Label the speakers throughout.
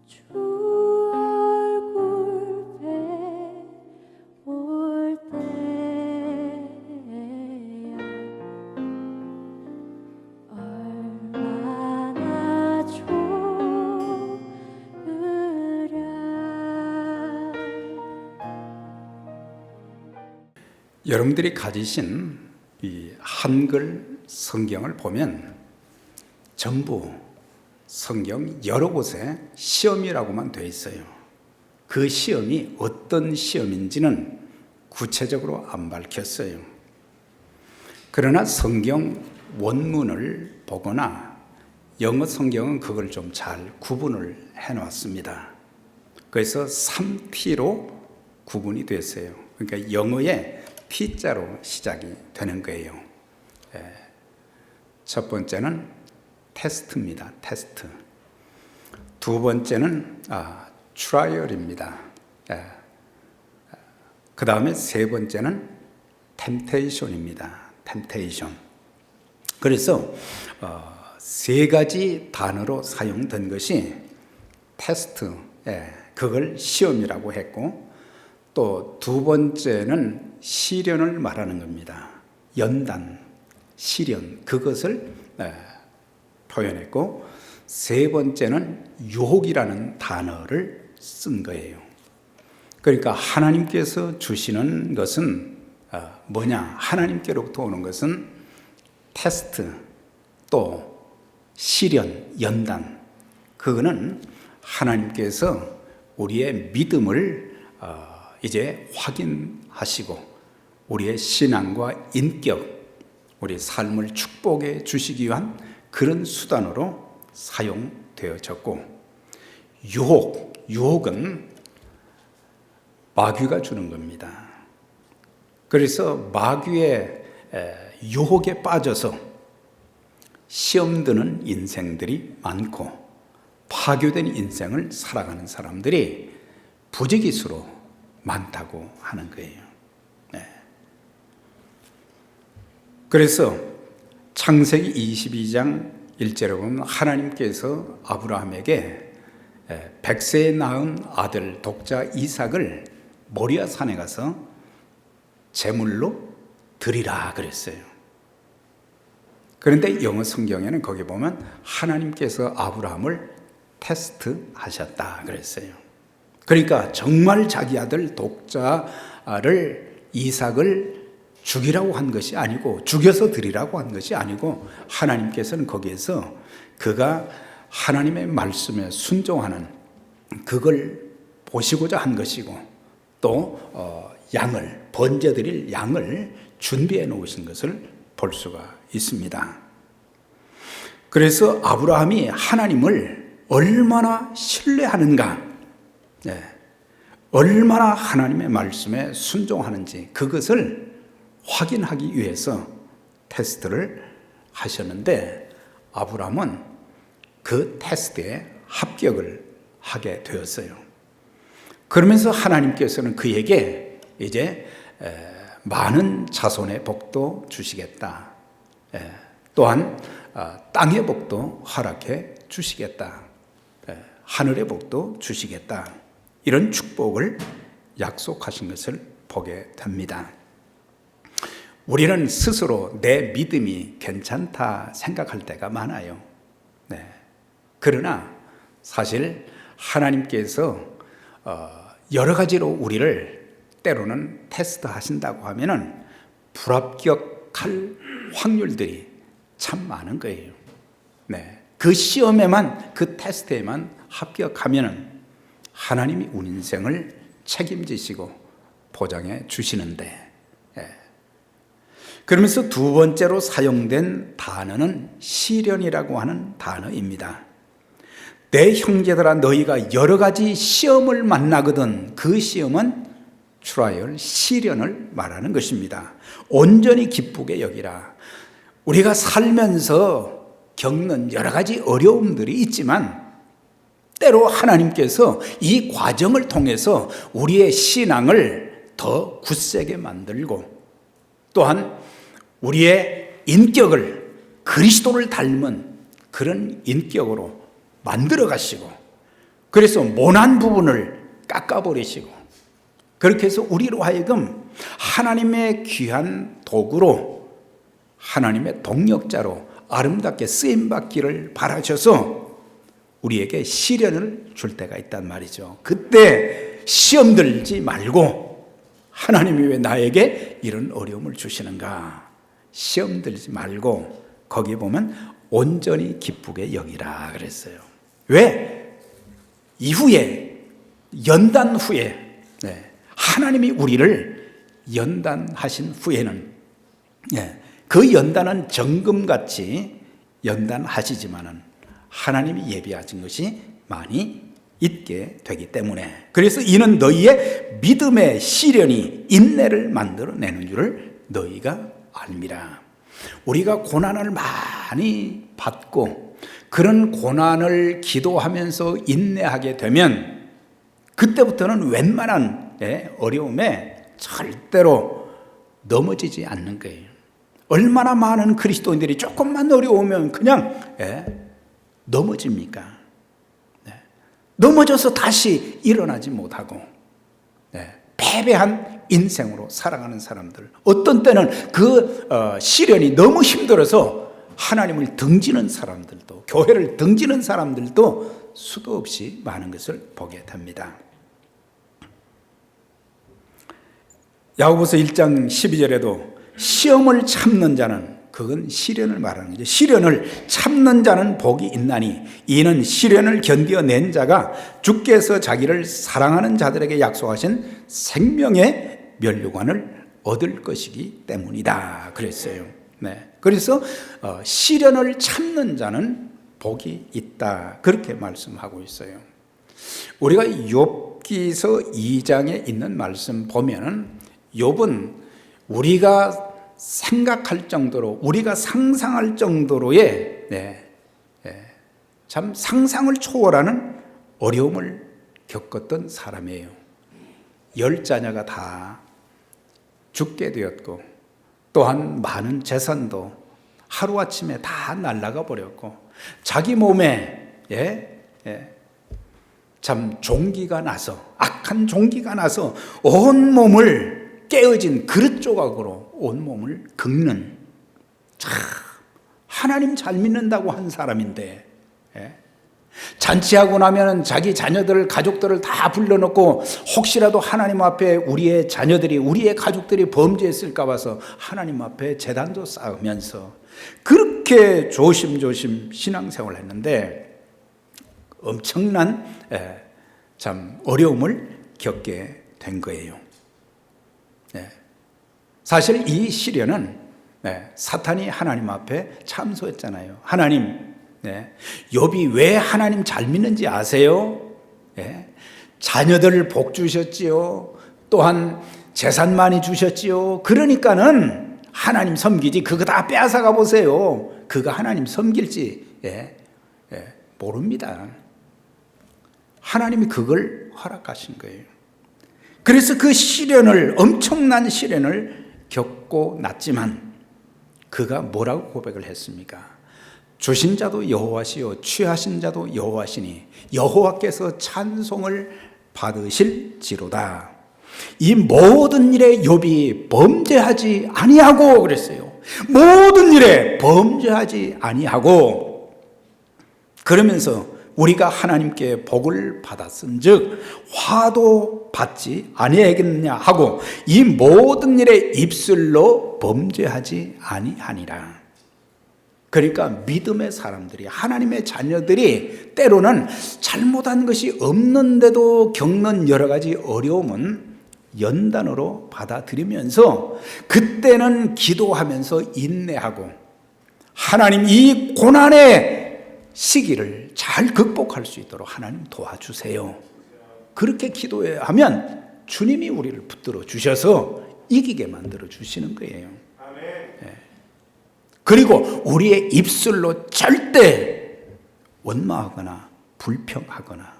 Speaker 1: 주 얼굴 배울 때야 얼마나 좋으랴.
Speaker 2: 여러분들이 가지신 이 한글 성경을 보면 전부 성경 여러 곳에 시험이라고만 되어 있어요. 그 시험이 어떤 시험인지는 구체적으로 안 밝혔어요. 그러나 성경 원문을 보거나 영어 성경은 그걸 좀 잘 구분을 해놨습니다. 그래서 3T로 구분이 됐어요. 그러니까 영어의 T자로 시작이 되는 거예요. 첫 번째는 테스트입니다. 테스트. 두 번째는 트라이얼입니다. 그 다음에 세 번째는 템테이션입니다. 템테이션. 그래서 세 가지 단어로 사용된 것이 테스트, 그걸 시험이라고 했고, 또 두 번째는 시련을 말하는 겁니다. 연단, 시련, 그것을 표현했고, 세 번째는 유혹이라는 단어를 쓴 거예요. 그러니까 하나님께서 주시는 것은 뭐냐? 하나님께로부터 오는 것은 테스트, 또 시련, 연단. 그거는 하나님께서 우리의 믿음을 이제 확인하시고 우리의 신앙과 인격, 우리 삶을 축복해 주시기 위한 그런 수단으로 사용되어졌고, 유혹은 마귀가 주는 겁니다. 그래서 마귀의 유혹에 빠져서 시험 드는 인생들이 많고 파괴된 인생을 살아가는 사람들이 부지기수로 많다고 하는 거예요. 그래서 창세기 22장 1절에 보면 하나님께서 아브라함에게 100세에 낳은 아들 독자 이삭을 모리아 산에 가서 제물로 드리라 그랬어요. 그런데 영어 성경에는 거기 보면 하나님께서 아브라함을 테스트하셨다 그랬어요. 그러니까 정말 자기 아들 독자를 이삭을 죽이라고 한 것이 아니고, 죽여서 드리라고 한 것이 아니고, 하나님께서는 거기에서 그가 하나님의 말씀에 순종하는 그걸 보시고자 한 것이고, 또 양을 번제드릴 양을 준비해 놓으신 것을 볼 수가 있습니다. 그래서 아브라함이 하나님을 얼마나 신뢰하는가, 얼마나 하나님의 말씀에 순종하는지 그것을 확인하기 위해서 테스트를 하셨는데, 아브라함은 그 테스트에 합격을 하게 되었어요. 그러면서 하나님께서는 그에게 이제 많은 자손의 복도 주시겠다. 또한 땅의 복도 허락해 주시겠다. 하늘의 복도 주시겠다. 이런 축복을 약속하신 것을 보게 됩니다. 우리는 스스로 내 믿음이 괜찮다 생각할 때가 많아요. 그러나 사실 하나님께서 여러 가지로 우리를 때로는 테스트 하신다고 하면은 불합격할 확률들이 참 많은 거예요. 그 시험에만, 그 테스트에만 합격하면은 하나님이 우리 인생을 책임지시고 보장해 주시는데, 그러면서 두 번째로 사용된 단어는 시련이라고 하는 단어입니다. 내 형제들아, 너희가 여러 가지 시험을 만나거든. 그 시험은 트라이얼, 시련을 말하는 것입니다. 온전히 기쁘게 여기라. 우리가 살면서 겪는 여러 가지 어려움들이 있지만 때로 하나님께서 이 과정을 통해서 우리의 신앙을 더 굳세게 만들고, 또한 우리의 인격을 그리스도를 닮은 그런 인격으로 만들어 가시고, 그래서 모난 부분을 깎아버리시고 그렇게 해서 우리로 하여금 하나님의 귀한 도구로 하나님의 동력자로 아름답게 쓰임받기를 바라셔서 우리에게 시련을 줄 때가 있단 말이죠. 그때 시험 들지 말고 하나님이 왜 나에게 이런 어려움을 주시는가? 시험 들지 말고 거기에 보면 온전히 기쁘게 여기라 그랬어요. 왜? 이후에 연단 후에 하나님이 우리를 연단하신 후에는 그 연단은 정금같이 연단하시지만은 하나님이 예비하신 것이 많이 있게 되기 때문에 그래서 이는 너희의 믿음의 시련이 인내를 만들어내는 줄을 너희가 알미라. 우리가 고난을 많이 받고 그런 고난을 기도하면서 인내하게 되면 그때부터는 웬만한 어려움에 절대로 넘어지지 않는 거예요. 얼마나 많은 그리스도인들이 조금만 어려우면 그냥 넘어집니까? 넘어져서 다시 일어나지 못하고 패배한 인생으로 살아가는 사람들, 어떤 때는 그 시련이 너무 힘들어서 하나님을 등지는 사람들도, 교회를 등지는 사람들도 수도 없이 많은 것을 보게 됩니다. 야고보서 1장 12절에도 시험을 참는 자는, 그건 시련을 말하는 거죠. 시련을 참는 자는 복이 있나니 이는 시련을 견디어낸 자가 주께서 자기를 사랑하는 자들에게 약속하신 생명의 면류관을 얻을 것이기 때문이다 그랬어요. 그래서 시련을 참는 자는 복이 있다 그렇게 말씀하고 있어요. 우리가 욥기서 2장에 있는 말씀 보면은 욥은 우리가 생각할 정도로, 우리가 상상할 정도로의 참 상상을 초월하는 어려움을 겪었던 사람이에요. 10자녀가 다 죽게 되었고 또한 많은 재산도 하루아침에 다 날아가 버렸고 자기 몸에 참 종기가 나서, 악한 종기가 나서 온 몸을 깨어진 그릇 조각으로 온 몸을 긁는, 참 하나님 잘 믿는다고 한 사람인데 잔치하고 나면 자기 자녀들, 가족들을 다 불러놓고 혹시라도 하나님 앞에 우리의 자녀들이, 우리의 가족들이 범죄했을까 봐서 하나님 앞에 제단도 쌓으면서 그렇게 조심조심 신앙생활을 했는데 엄청난 참 어려움을 겪게 된 거예요. 사실 이 시련은 사탄이 하나님 앞에 참소했잖아요. 하나님, 욥이 왜 하나님 잘 믿는지 아세요? 자녀들을 복 주셨지요. 또한 재산 많이 주셨지요. 그러니까는 하나님 섬기지, 그거 다 빼앗아가 보세요. 그거 하나님 섬길지 모릅니다. 하나님이 그걸 허락하신 거예요. 그래서 그 시련을, 엄청난 시련을 겪고 났지만 그가 뭐라고 고백을 했습니까? 주신 자도 여호와시요 취하신 자도 여호와시니 여호와께서 찬송을 받으실지로다. 이 모든 일에 욥이 범죄하지 아니하고 그랬어요. 모든 일에 범죄하지 아니하고, 그러면서 우리가 하나님께 복을 받았은즉 화도 받지 아니하겠느냐 하고 이 모든 일에 입술로 범죄하지 아니하니라. 그러니까 믿음의 사람들이, 하나님의 자녀들이 때로는 잘못한 것이 없는데도 겪는 여러 가지 어려움은 연단으로 받아들이면서 그때는 기도하면서 인내하고 하나님 이 고난의 시기를 잘 극복할 수 있도록 하나님 도와주세요. 그렇게 기도하면 주님이 우리를 붙들어 주셔서 이기게 만들어 주시는 거예요. 그리고 우리의 입술로 절대 원망하거나 불평하거나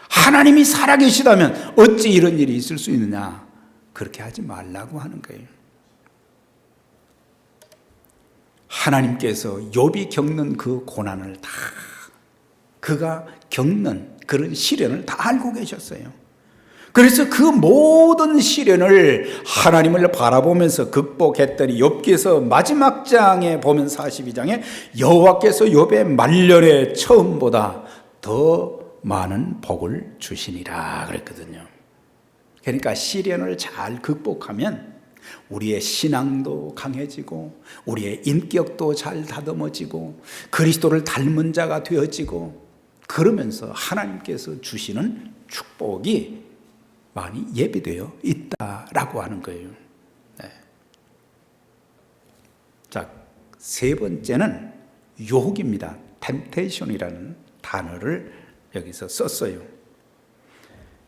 Speaker 2: 하나님이 살아계시다면 어찌 이런 일이 있을 수 있느냐, 그렇게 하지 말라고 하는 거예요. 하나님께서 욥이 겪는 그 고난을 다 그가 겪는 그런 시련을 다 알고 계셨어요. 그래서 그 모든 시련을 하나님을 바라보면서 극복했더니 욥기서 마지막 장에 보면 42장에 여호와께서 욥의 말년에 처음보다 더 많은 복을 주시니라 그랬거든요. 그러니까 시련을 잘 극복하면 우리의 신앙도 강해지고 우리의 인격도 잘 다듬어지고 그리스도를 닮은 자가 되어지고 그러면서 하나님께서 주시는 축복이 많이 예비되어 있다라고 하는 거예요. 네. 자, 세 번째는 유혹입니다. temptation이라는 단어를 여기서 썼어요.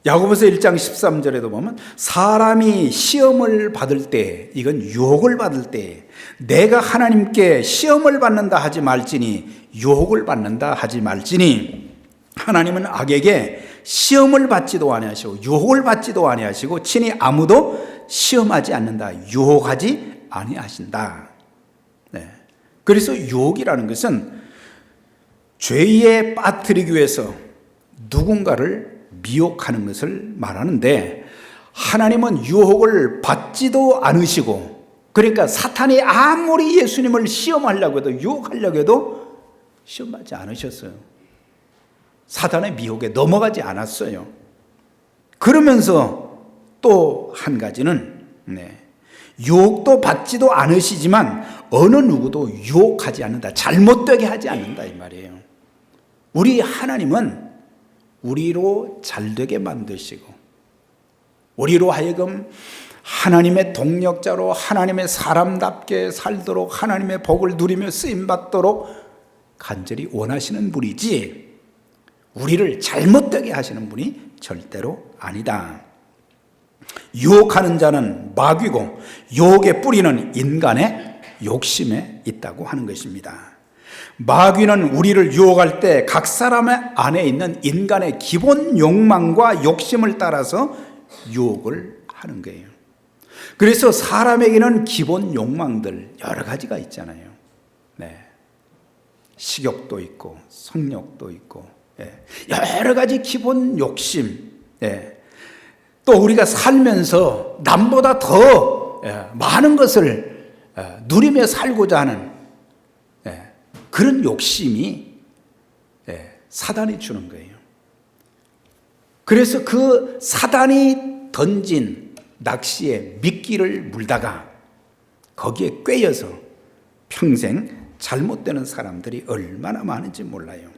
Speaker 2: 야고보서 1장 13절에도 보면 사람이 시험을 받을 때, 이건 유혹을 받을 때 내가 하나님께 시험을 받는다 하지 말지니 유혹을 받는다 하지 말지니 하나님은 악에게 시험을 받지도 아니하시고 유혹을 받지도 아니하시고 친히 아무도 시험하지 않는다. 유혹하지 아니하신다. 네. 그래서 유혹이라는 것은 죄에 빠뜨리기 위해서 누군가를 미혹하는 것을 말하는데 하나님은 유혹을 받지도 않으시고 그러니까 사탄이 아무리 예수님을 시험하려고 해도 유혹하려고 해도 시험하지 않으셨어요. 사탄의 미혹에 넘어가지 않았어요. 그러면서 또 한 가지는 유혹도 받지도 않으시지만 어느 누구도 유혹하지 않는다. 잘못되게 하지 않는다 이 말이에요. 우리 하나님은 우리로 잘되게 만드시고 우리로 하여금 하나님의 동력자로 하나님의 사람답게 살도록 하나님의 복을 누리며 쓰임받도록 간절히 원하시는 분이지 우리를 잘못되게 하시는 분이 절대로 아니다. 유혹하는 자는 마귀고 유혹의 뿌리는 인간의 욕심에 있다고 하는 것입니다. 마귀는 우리를 유혹할 때 각 사람의 안에 있는 인간의 기본 욕망과 욕심을 따라서 유혹을 하는 거예요. 그래서 사람에게는 기본 욕망들 여러 가지가 있잖아요. 식욕도 있고 성욕도 있고 여러 가지 기본 욕심, 또 우리가 살면서 남보다 더 많은 것을 누리며 살고자 하는 그런 욕심이 사단이 주는 거예요. 그래서 그 사단이 던진 낚시에 미끼를 물다가 거기에 꿰여서 평생 잘못되는 사람들이 얼마나 많은지 몰라요.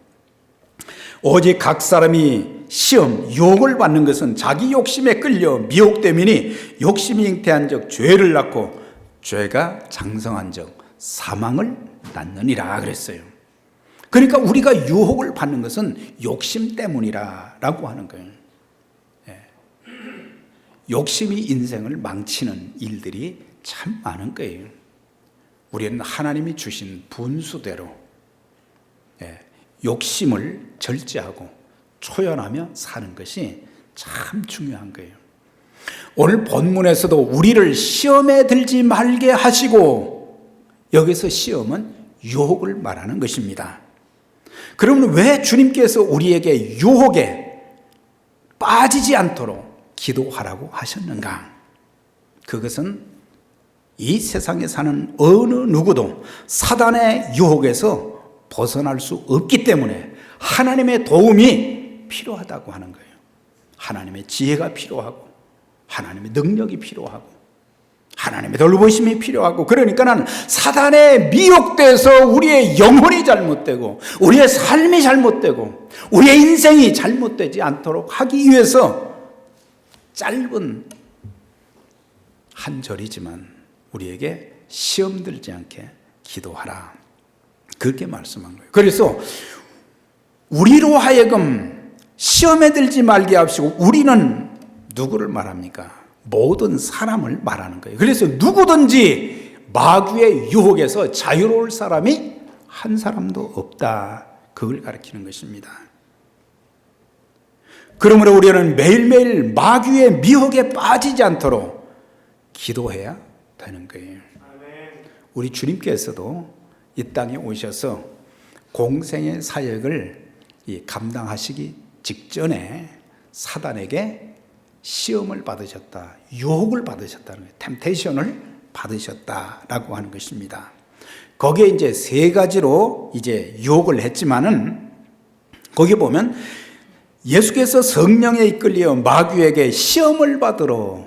Speaker 2: 오직 각 사람이 시험, 유혹을 받는 것은 자기 욕심에 끌려 미혹됨이니 욕심이 잉태한 적 죄를 낳고 죄가 장성한 적 사망을 낳느니라 그랬어요. 그러니까 우리가 유혹을 받는 것은 욕심 때문이라고 하는 거예요. 욕심이 인생을 망치는 일들이 참 많은 거예요. 우리는 하나님이 주신 분수대로 욕심을 절제하고 초연하며 사는 것이 참 중요한 거예요. 오늘 본문에서도 우리를 시험에 들지 말게 하시고 여기서 시험은 유혹을 말하는 것입니다. 그러면 왜 주님께서 우리에게 유혹에 빠지지 않도록 기도하라고 하셨는가? 그것은 이 세상에 사는 어느 누구도 사단의 유혹에서 벗어날 수 없기 때문에 하나님의 도움이 필요하다고 하는 거예요. 하나님의 지혜가 필요하고 하나님의 능력이 필요하고 하나님의 돌보심이 필요하고 그러니까는 사단에 미혹돼서 우리의 영혼이 잘못되고 우리의 삶이 잘못되고 우리의 인생이 잘못되지 않도록 하기 위해서 짧은 한 절이지만 우리에게 시험 들지 않게 기도하라. 그렇게 말씀한 거예요. 그래서 우리로 하여금 시험에 들지 말게 하시고 우리는 누구를 말합니까? 모든 사람을 말하는 거예요. 그래서 누구든지 마귀의 유혹에서 자유로울 사람이 한 사람도 없다. 그걸 가르치는 것입니다. 그러므로 우리는 매일매일 마귀의 미혹에 빠지지 않도록 기도해야 되는 거예요. 우리 주님께서도 이 땅에 오셔서 공생의 사역을 이 감당하시기 직전에 사단에게 시험을 받으셨다, 유혹을 받으셨다는 거예요. 템테이션을 받으셨다라고 하는 것입니다. 거기에 이제 세 가지로 이제 유혹을 했지만은 거기 보면 예수께서 성령에 이끌려 마귀에게 시험을 받으러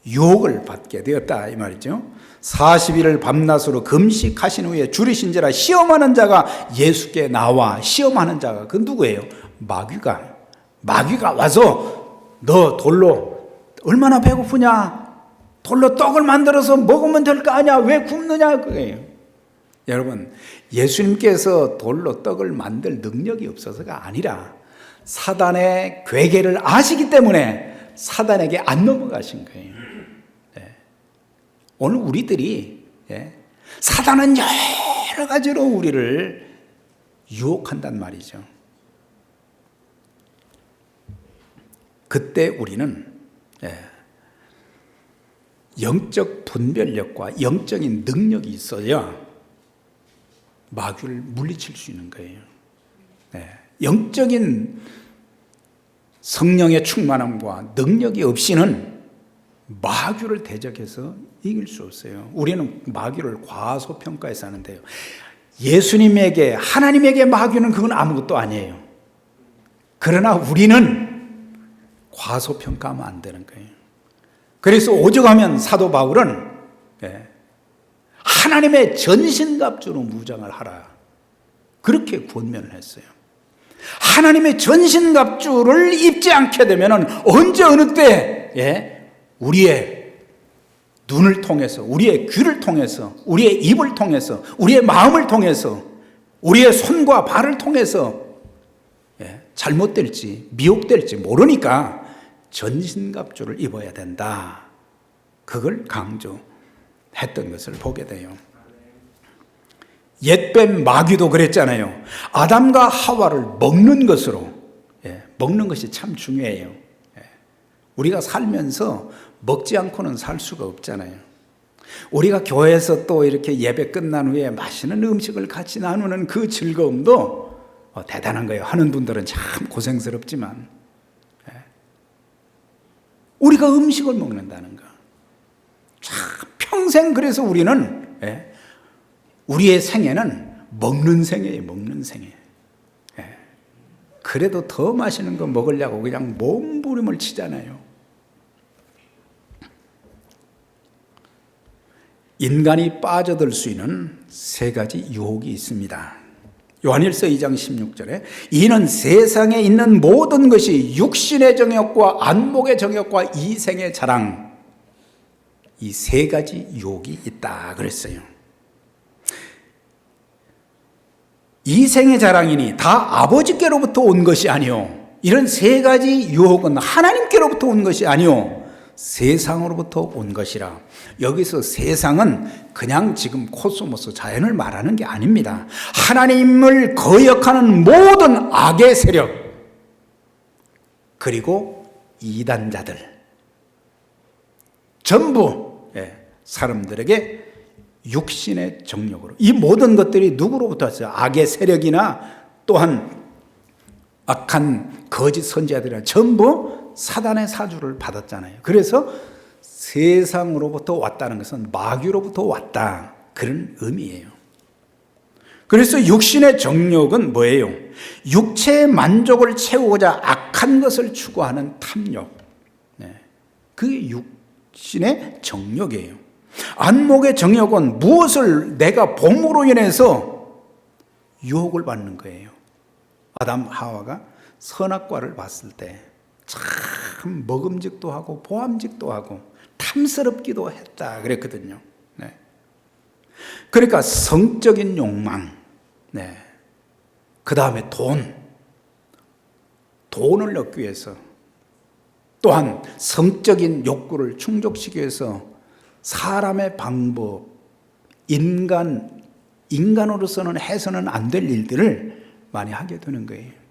Speaker 2: 유혹을 받게 되었다 이 말이죠. 40일을 밤낮으로 금식하신 후에 줄이신지라 시험하는 자가 예수께 나와 시험하는 자가 그 누구예요? 마귀가 와서 너 돌로 얼마나 배고프냐? 돌로 떡을 만들어서 먹으면 될 거 아니야? 왜 굶느냐? 그거예요. 여러분, 예수님께서 돌로 떡을 만들 능력이 없어서가 아니라 사단의 괴계를 아시기 때문에 사단에게 안 넘어가신 거예요. 네. 오늘 우리들이 사단은 여러 가지로 우리를 유혹한단 말이죠. 그때 우리는 영적 분별력과 영적인 능력이 있어야 마귀를 물리칠 수 있는 거예요. 영적인 성령의 충만함과 능력이 없이는 마귀를 대적해서 이길 수 없어요. 우리는 마귀를 과소평가해서 하는데요. 예수님에게, 하나님에게 마귀는 그건 아무것도 아니에요. 그러나 우리는 과소평가하면 안 되는 거예요. 그래서 오죽하면 사도 바울은 하나님의 전신갑주로 무장을 하라, 그렇게 권면을 했어요. 하나님의 전신갑주를 입지 않게 되면 언제 어느 때 우리의 눈을 통해서, 우리의 귀를 통해서, 우리의 입을 통해서, 우리의 마음을 통해서, 우리의 손과 발을 통해서 잘못될지 미혹될지 모르니까 전신갑주를 입어야 된다, 그걸 강조했던 것을 보게 돼요. 옛뱀 마귀도 그랬잖아요. 아담과 하와를 먹는 것으로, 먹는 것이 참 중요해요. 우리가 살면서 먹지 않고는 살 수가 없잖아요. 우리가 교회에서 또 이렇게 예배 끝난 후에 맛있는 음식을 같이 나누는 그 즐거움도 대단한 거예요. 하는 분들은 참 고생스럽지만 우리가 음식을 먹는다는 거, 참 평생, 그래서 우리는 우리의 생애는 먹는 생애예요. 먹는 생애. 그래도 더 맛있는 거 먹으려고 그냥 몸부림을 치잖아요. 인간이 빠져들 수 있는 세 가지 유혹이 있습니다. 요한일서 2장 16절에 이는 세상에 있는 모든 것이 육신의 정욕과 안목의 정욕과 이생의 자랑, 이 세 가지 유혹이 있다 그랬어요. 이생의 자랑이니 다 아버지께로부터 온 것이 아니요, 이런 세 가지 유혹은 하나님께로부터 온 것이 아니요 세상으로부터 온 것이라. 여기서 세상은 그냥 지금 코스모스 자연을 말하는 게 아닙니다. 하나님을 거역하는 모든 악의 세력, 그리고 이단자들, 전부 사람들에게 육신의 정욕으로, 이 모든 것들이 누구로부터 왔어요? 악의 세력이나 또한 악한 거짓 선지자들이나 전부 사단의 사주를 받았잖아요. 그래서 세상으로부터 왔다는 것은 마귀로부터 왔다, 그런 의미예요. 그래서 육신의 정욕은 뭐예요? 육체의 만족을 채우고자 악한 것을 추구하는 탐욕, 그게 육신의 정욕이에요. 안목의 정욕은 무엇을 내가 봄으로 인해서 유혹을 받는 거예요. 아담 하와가 선악과를 봤을 때 참 먹음직도 하고 보암직도 하고 탐스럽기도 했다 그랬거든요. 그러니까 성적인 욕망, 그 다음에 돈을 얻기 위해서, 또한 성적인 욕구를 충족시키기 위해서 사람의 방법, 인간으로서는 해서는 안 될 일들을 많이 하게 되는 거예요.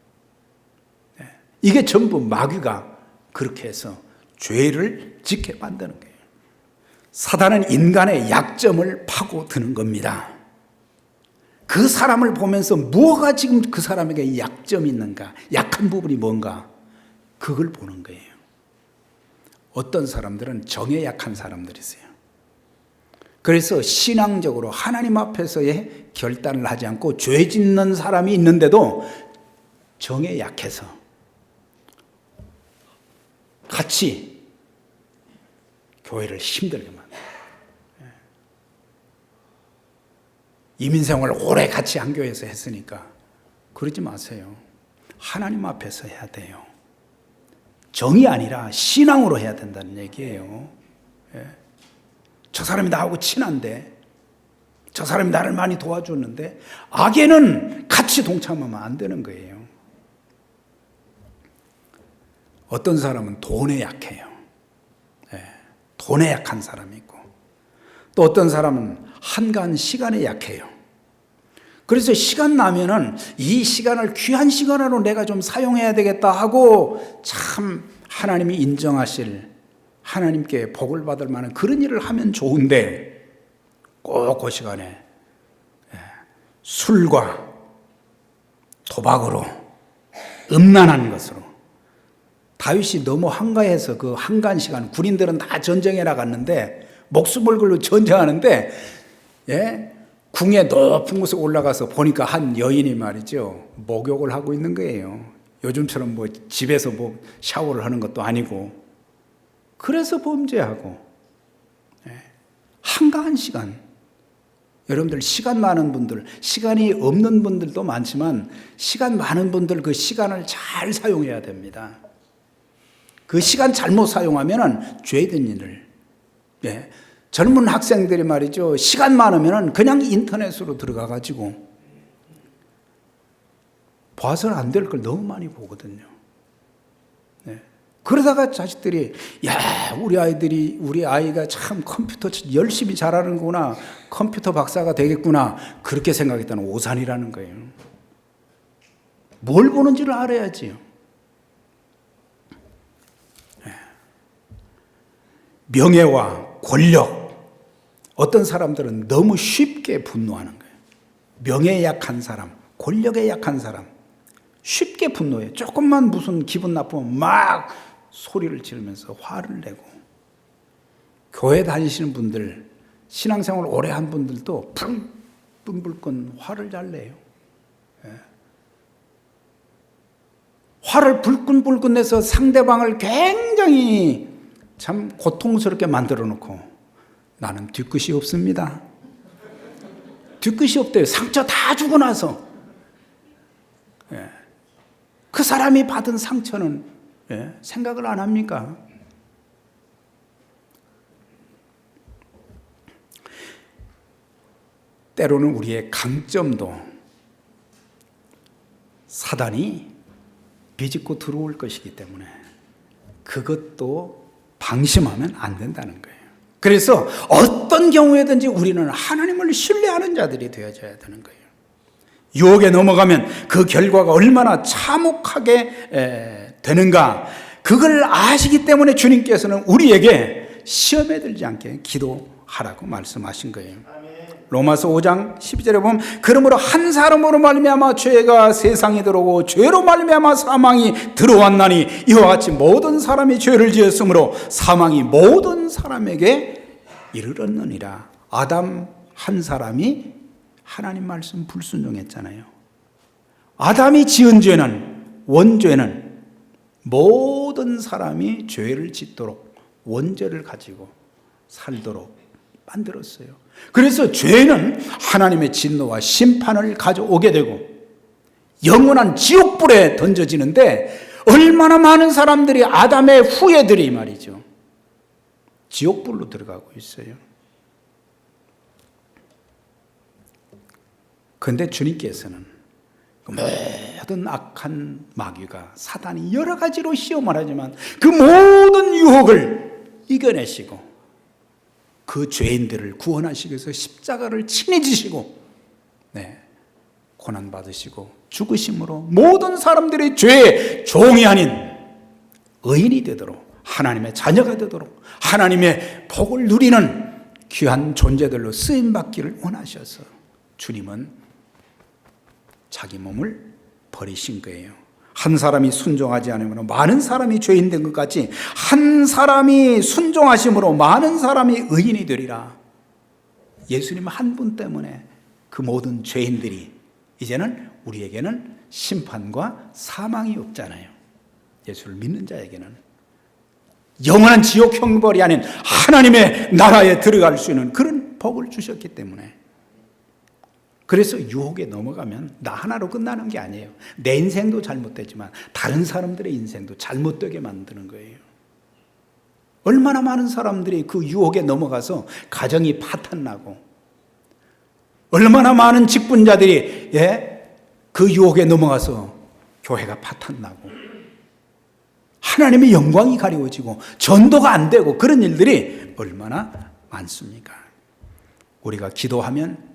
Speaker 2: 이게 전부 마귀가 그렇게 해서 죄를 짓게 만드는 거예요. 사단은 인간의 약점을 파고드는 겁니다. 그 사람을 보면서 뭐가 지금 그 사람에게 약점이 있는가, 약한 부분이 뭔가, 그걸 보는 거예요. 어떤 사람들은 정에 약한 사람들이세요. 그래서 신앙적으로 하나님 앞에서의 결단을 하지 않고 죄 짓는 사람이 있는데도 정에 약해서 같이 교회를 힘들게 만들어요. 이민생활을 오래 같이 한 교회에서 했으니까 그러지 마세요. 하나님 앞에서 해야 돼요. 정이 아니라 신앙으로 해야 된다는 얘기예요. 저 사람이 나하고 친한데, 저 사람이 나를 많이 도와주는데, 악에는 같이 동참하면 안 되는 거예요. 어떤 사람은 돈에 약해요. 돈에 약한 사람이 있고, 또 어떤 사람은 한가한 시간에 약해요. 그래서 시간 나면은 이 시간을 귀한 시간으로 내가 좀 사용해야 되겠다 하고 참 하나님이 인정하실, 하나님께 복을 받을 만한 그런 일을 하면 좋은데 꼭 그 시간에 술과 도박으로 음란한 것으로, 다윗이 너무 한가해서 그 한가한 시간, 군인들은 다 전쟁에 나갔는데 목숨을 걸고 전쟁하는데 궁의 높은 곳에 올라가서 보니까 한 여인이 말이죠, 목욕을 하고 있는 거예요. 요즘처럼 뭐 집에서 뭐 샤워를 하는 것도 아니고. 그래서 범죄하고. 한가한 시간. 여러분들 시간 많은 분들, 시간이 없는 분들도 많지만 시간 많은 분들 그 시간을 잘 사용해야 됩니다. 그 시간 잘못 사용하면 죄된 일을. 젊은 학생들이 말이죠, 시간 많으면 그냥 인터넷으로 들어가가지고 봐서는 안 될 걸 너무 많이 보거든요. 그러다가 자식들이, 야, 우리 아이가 참 컴퓨터 열심히 잘하는구나, 컴퓨터 박사가 되겠구나, 그렇게 생각했다는 오산이라는 거예요. 뭘 보는지를 알아야지요. 명예와 권력, 어떤 사람들은 너무 쉽게 분노하는 거예요. 명예에 약한 사람, 권력에 약한 사람, 쉽게 분노해요. 조금만 무슨 기분 나쁘면 막 소리를 지르면서 화를 내고. 교회 다니시는 분들, 신앙생활 오래 한 분들도 불끈불끈 화를 잘 내요. 화를 불끈불끈 내서 상대방을 굉장히 참 고통스럽게 만들어 놓고, 나는 뒤끝이 없습니다. 뒤끝이 없대요. 상처 다 주고 나서. 그 사람이 받은 상처는 생각을 안 합니까? 때로는 우리의 강점도 사단이 비집고 들어올 것이기 때문에 그것도 방심하면 안 된다는 거예요. 그래서 어떤 경우에든지 우리는 하나님을 신뢰하는 자들이 되어져야 되는 거예요. 유혹에 넘어가면 그 결과가 얼마나 참혹하게 되는가, 그걸 아시기 때문에 주님께서는 우리에게 시험에 들지 않게 기도하라고 말씀하신 거예요. 로마서 5장 12절에 보면, 그러므로 한 사람으로 말미암아 죄가 세상에 들어오고 죄로 말미암아 사망이 들어왔나니 이와 같이 모든 사람이 죄를 지었으므로 사망이 모든 사람에게 이르렀느니라. 아담 한 사람이 하나님 말씀 불순종했잖아요. 아담이 지은 죄는, 원죄는 모든 사람이 죄를 짓도록 원죄를 가지고 살도록 만들었어요. 그래서 죄는 하나님의 진노와 심판을 가져오게 되고 영원한 지옥불에 던져지는데, 얼마나 많은 사람들이, 아담의 후예들이 말이죠, 지옥불로 들어가고 있어요. 그런데 주님께서는 그 모든 악한 마귀가, 사단이 여러 가지로 시험을 하지만 그 모든 유혹을 이겨내시고 그 죄인들을 구원하시기 위해서 십자가를 친히 지시고 고난받으시고 죽으심으로 모든 사람들의 죄의 종이 아닌 의인이 되도록, 하나님의 자녀가 되도록, 하나님의 복을 누리는 귀한 존재들로 쓰임받기를 원하셔서 주님은 자기 몸을 버리신 거예요. 한 사람이 순종하지 않으면 많은 사람이 죄인 된 것 같이 한 사람이 순종하심으로 많은 사람이 의인이 되리라. 예수님 한 분 때문에 그 모든 죄인들이 이제는 우리에게는 심판과 사망이 없잖아요. 예수를 믿는 자에게는 영원한 지옥 형벌이 아닌 하나님의 나라에 들어갈 수 있는 그런 복을 주셨기 때문에. 그래서 유혹에 넘어가면 나 하나로 끝나는 게 아니에요. 내 인생도 잘못되지만 다른 사람들의 인생도 잘못되게 만드는 거예요. 얼마나 많은 사람들이 그 유혹에 넘어가서 가정이 파탄나고, 얼마나 많은 직분자들이 그 유혹에 넘어가서 교회가 파탄나고, 하나님의 영광이 가리워지고 전도가 안 되고, 그런 일들이 얼마나 많습니까? 우리가 기도하면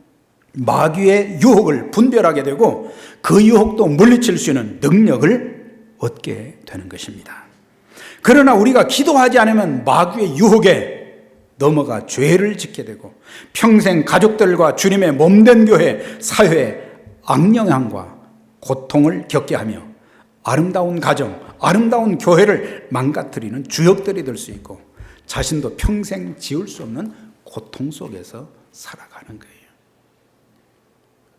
Speaker 2: 마귀의 유혹을 분별하게 되고 그 유혹도 물리칠 수 있는 능력을 얻게 되는 것입니다. 그러나 우리가 기도하지 않으면 마귀의 유혹에 넘어가 죄를 짓게 되고 평생 가족들과 주님의 몸된 교회, 사회에 악영향과 고통을 겪게 하며 아름다운 가정, 아름다운 교회를 망가뜨리는 주역들이 될 수 있고 자신도 평생 지울 수 없는 고통 속에서 살아가는 거예요.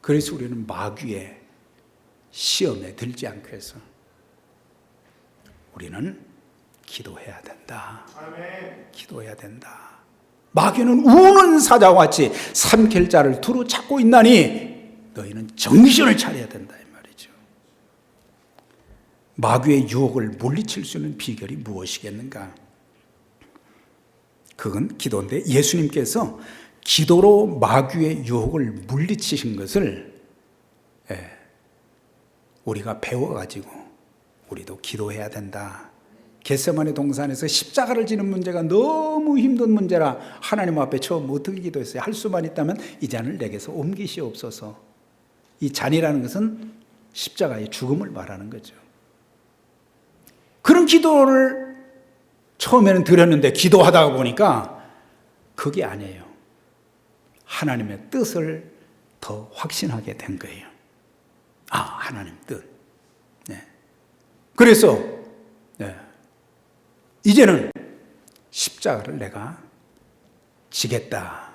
Speaker 2: 그래서 우리는 마귀의 시험에 들지 않기 위해서 우리는 기도해야 된다. 기도해야 된다. 마귀는 우는 사자와 같이 삼킬 자를 두루 찾고 있나니 너희는 정신을 차려야 된다 이 말이죠. 마귀의 유혹을 물리칠 수 있는 비결이 무엇이겠는가? 그건 기도인데 예수님께서 기도로 마귀의 유혹을 물리치신 것을 우리가 배워가지고 우리도 기도해야 된다. 겟세마네 동산에서 십자가를 지는 문제가 너무 힘든 문제라 하나님 앞에 처음 어떻게 기도했어요? 할 수만 있다면 이 잔을 내게서 옮기시옵소서. 이 잔이라는 것은 십자가의 죽음을 말하는 거죠. 그런 기도를 처음에는 드렸는데 기도하다가 보니까 그게 아니에요. 하나님의 뜻을 더 확신하게 된 거예요. 아, 하나님 뜻. 네. 그래서 이제는 십자가를 내가 지겠다.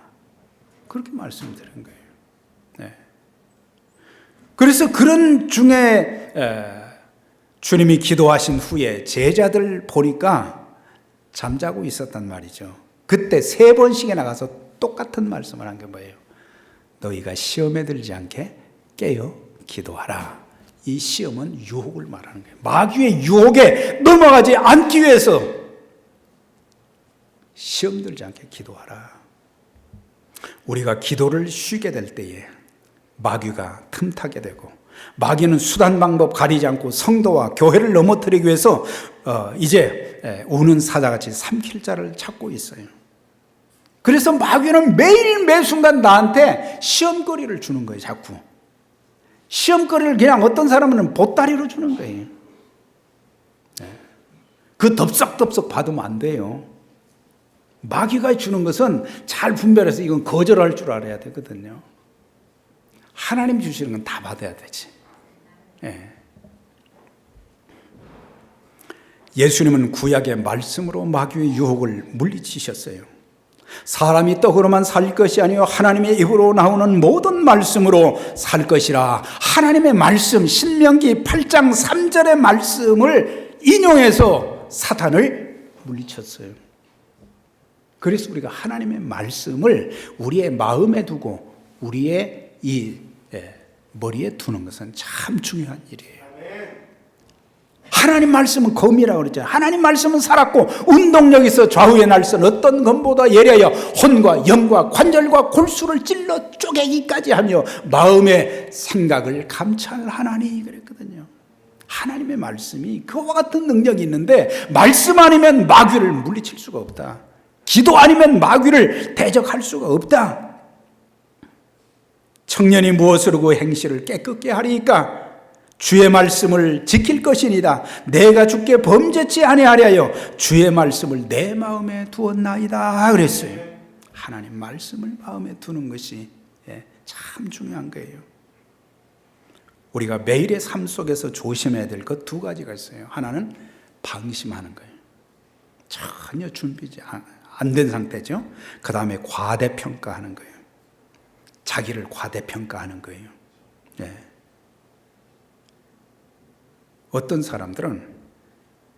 Speaker 2: 그렇게 말씀드린 거예요. 네. 그래서 그런 중에 주님이 기도하신 후에 제자들 보니까 잠자고 있었단 말이죠. 그때 3번씩에 나가서 똑같은 말씀을 한 게 뭐예요? 너희가 시험에 들지 않게 깨어 기도하라. 이 시험은 유혹을 말하는 거예요. 마귀의 유혹에 넘어가지 않기 위해서 시험 들지 않게 기도하라. 우리가 기도를 쉬게 될 때에 마귀가 틈타게 되고 마귀는 수단 방법 가리지 않고 성도와 교회를 넘어뜨리기 위해서 이제 우는 사자같이 삼킬 자를 찾고 있어요. 그래서 마귀는 매일 매순간 나한테 시험거리를 주는 거예요. 자꾸 시험거리를 그냥 어떤 사람은 보따리로 주는 거예요. 그 덥석덥석 받으면 안 돼요. 마귀가 주는 것은 잘 분별해서 이건 거절할 줄 알아야 되거든요. 하나님 주시는 건 다 받아야 되지. 예수님은 구약의 말씀으로 마귀의 유혹을 물리치셨어요. 사람이 떡으로만 살 것이 아니요 하나님의 입으로 나오는 모든 말씀으로 살 것이라. 하나님의 말씀, 신명기 8장 3절의 말씀을 인용해서 사탄을 물리쳤어요. 그래서 우리가 하나님의 말씀을 우리의 마음에 두고 우리의 이 머리에 두는 것은 참 중요한 일이에요. 하나님 말씀은 검이라고 그랬잖아요. 하나님 말씀은 살았고 운동력 있어 좌우의 날선 어떤 검보다 예리하여 혼과 영과 관절과 골수를 찔러 쪼개기까지 하며 마음의 생각을 감찰하나니 그랬거든요. 하나님의 말씀이 그와 같은 능력이 있는데 말씀 아니면 마귀를 물리칠 수가 없다. 기도 아니면 마귀를 대적할 수가 없다. 청년이 무엇으로 행실을 깨끗게 하리이까? 주의 말씀을 지킬 것이니이다. 내가 주께 범죄치 아니하려 주의 말씀을 내 마음에 두었나이다 그랬어요. 하나님 말씀을 마음에 두는 것이 참 중요한 거예요. 우리가 매일의 삶 속에서 조심해야 될 것 두 가지가 있어요. 하나는 방심하는 거예요. 전혀 준비지 안 된 상태죠. 그 다음에 과대평가하는 거예요. 자기를 과대평가하는 거예요. 네. 어떤 사람들은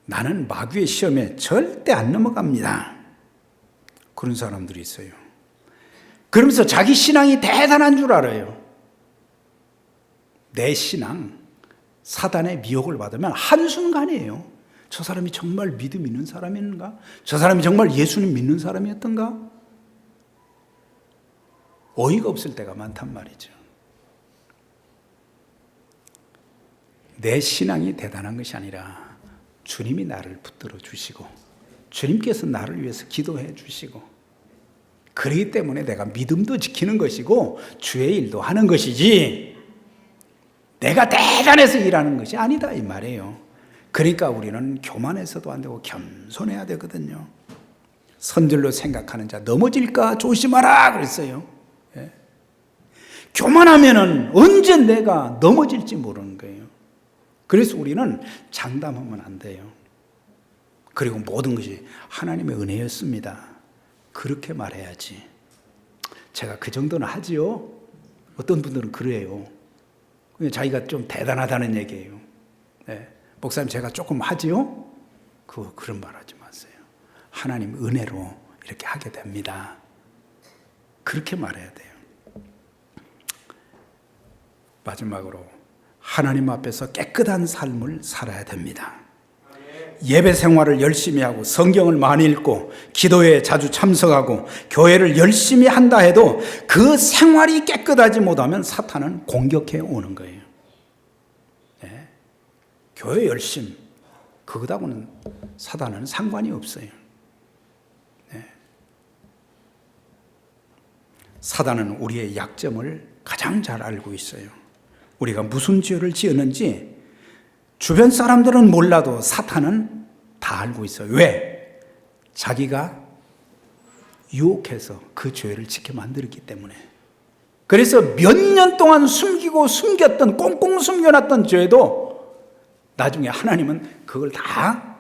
Speaker 2: 나는 마귀의 시험에 절대 안 넘어갑니다. 그런 사람들이 있어요. 그러면서 자기 신앙이 대단한 줄 알아요. 내 신앙, 사단의 미혹을 받으면 한순간이에요. 저 사람이 정말 믿음 있는 사람인가? 저 사람이 정말 예수님 믿는 사람이었던가? 어이가 없을 때가 많단 말이죠. 내 신앙이 대단한 것이 아니라 주님이 나를 붙들어 주시고 주님께서 나를 위해서 기도해 주시고 그렇기 때문에 내가 믿음도 지키는 것이고 주의 일도 하는 것이지 내가 대단해서 일하는 것이 아니다 이 말이에요. 그러니까 우리는 교만해서도 안 되고 겸손해야 되거든요. 선들로 생각하는 자 넘어질까 조심하라 그랬어요. 예. 교만하면은 언제 내가 넘어질지 모르는 거예요. 그래서 우리는 장담하면 안 돼요. 그리고 모든 것이 하나님의 은혜였습니다. 그렇게 말해야지. 제가 그 정도는 하지요. 어떤 분들은 그래요. 자기가 좀 대단하다는 얘기예요. 네. 목사님 제가 조금 하지요? 그런 말 하지 마세요. 하나님 은혜로 이렇게 하게 됩니다. 그렇게 말해야 돼요. 마지막으로 하나님 앞에서 깨끗한 삶을 살아야 됩니다. 예배 생활을 열심히 하고 성경을 많이 읽고 기도에 자주 참석하고 교회를 열심히 한다 해도 그 생활이 깨끗하지 못하면 사탄은 공격해 오는 거예요. 네. 교회 열심 그거하고는 사탄은 상관이 없어요. 네. 사탄은 우리의 약점을 가장 잘 알고 있어요. 우리가 무슨 죄를 지었는지 주변 사람들은 몰라도 사탄은 다 알고 있어요. 왜? 자기가 유혹해서 그 죄를 지켜 만들었기 때문에. 그래서 몇 년 동안 숨기고 숨겼던 꽁꽁 숨겨놨던 죄도 나중에 하나님은 그걸 다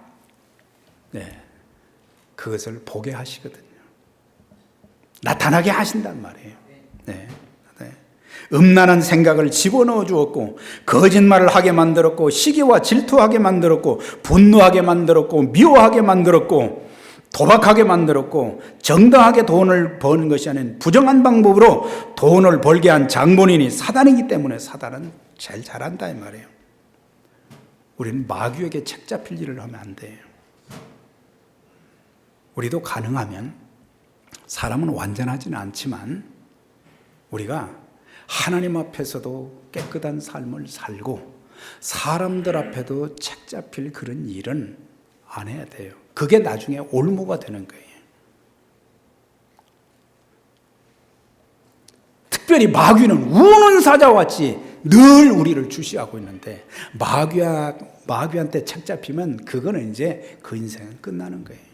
Speaker 2: 그것을 보게 하시거든요. 나타나게 하신단 말이에요. 네. 음란한 생각을 집어넣어 주었고 거짓말을 하게 만들었고 시기와 질투하게 만들었고 분노하게 만들었고 미워하게 만들었고 도박하게 만들었고 정당하게 돈을 버는 것이 아닌 부정한 방법으로 돈을 벌게 한 장본인이 사단이기 때문에 사단은 제일 잘한다 이 말이에요. 우리는 마귀에게 책 잡힐 일을 하면 안 돼요. 우리도 가능하면 사람은 완전하지는 않지만 우리가 하나님 앞에서도 깨끗한 삶을 살고 사람들 앞에도 책 잡힐 그런 일은 안 해야 돼요. 그게 나중에 올무가 되는 거예요. 특별히 마귀는 우는 사자와 같이 늘 우리를 주시하고 있는데 마귀한테 책 잡히면 그거는 이제 그 인생은 끝나는 거예요.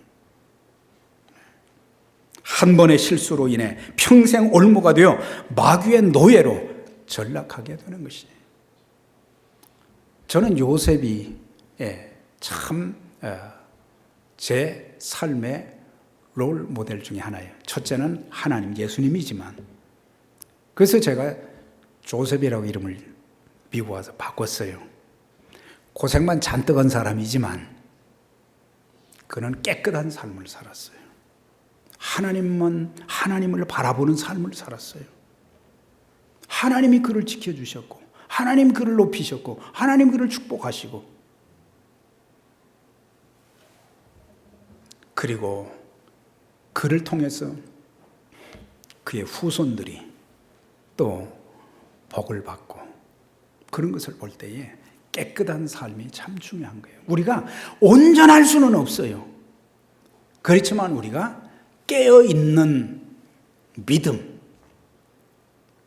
Speaker 2: 한 번의 실수로 인해 평생 올무가 되어 마귀의 노예로 전락하게 되는 것이에요. 저는 요셉이 참 제 삶의 롤 모델 중에 하나예요. 첫째는 하나님 예수님이지만 그래서 제가 조셉이라고 이름을 미국 와서 바꿨어요. 고생만 잔뜩 한 사람이지만 그는 깨끗한 삶을 살았어요. 하나님을 바라보는 삶을 살았어요. 하나님이 그를 지켜주셨고 하나님 그를 높이셨고 하나님 그를 축복하시고 그리고 그를 통해서 그의 후손들이 또 복을 받고 그런 것을 볼 때에 깨끗한 삶이 참 중요한 거예요. 우리가 온전할 수는 없어요. 그렇지만 우리가 깨어있는 믿음,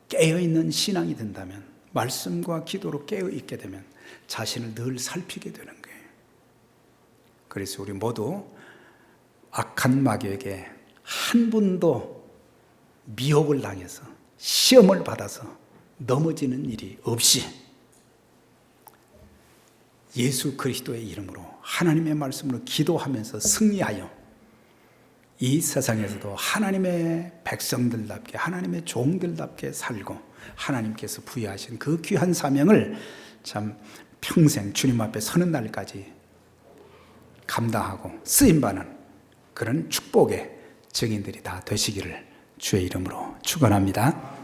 Speaker 2: 깨어있는 신앙이 된다면 말씀과 기도로 깨어있게 되면 자신을 늘 살피게 되는 거예요. 그래서 우리 모두 악한 마귀에게 한 번도 미혹을 당해서 시험을 받아서 넘어지는 일이 없이 예수 그리스도의 이름으로 하나님의 말씀으로 기도하면서 승리하여 이 세상에서도 하나님의 백성들답게 하나님의 종들답게 살고 하나님께서 부여하신 그 귀한 사명을 참 평생 주님 앞에 서는 날까지 감당하고 쓰임받는 그런 축복의 증인들이 다 되시기를 주의 이름으로 축원합니다.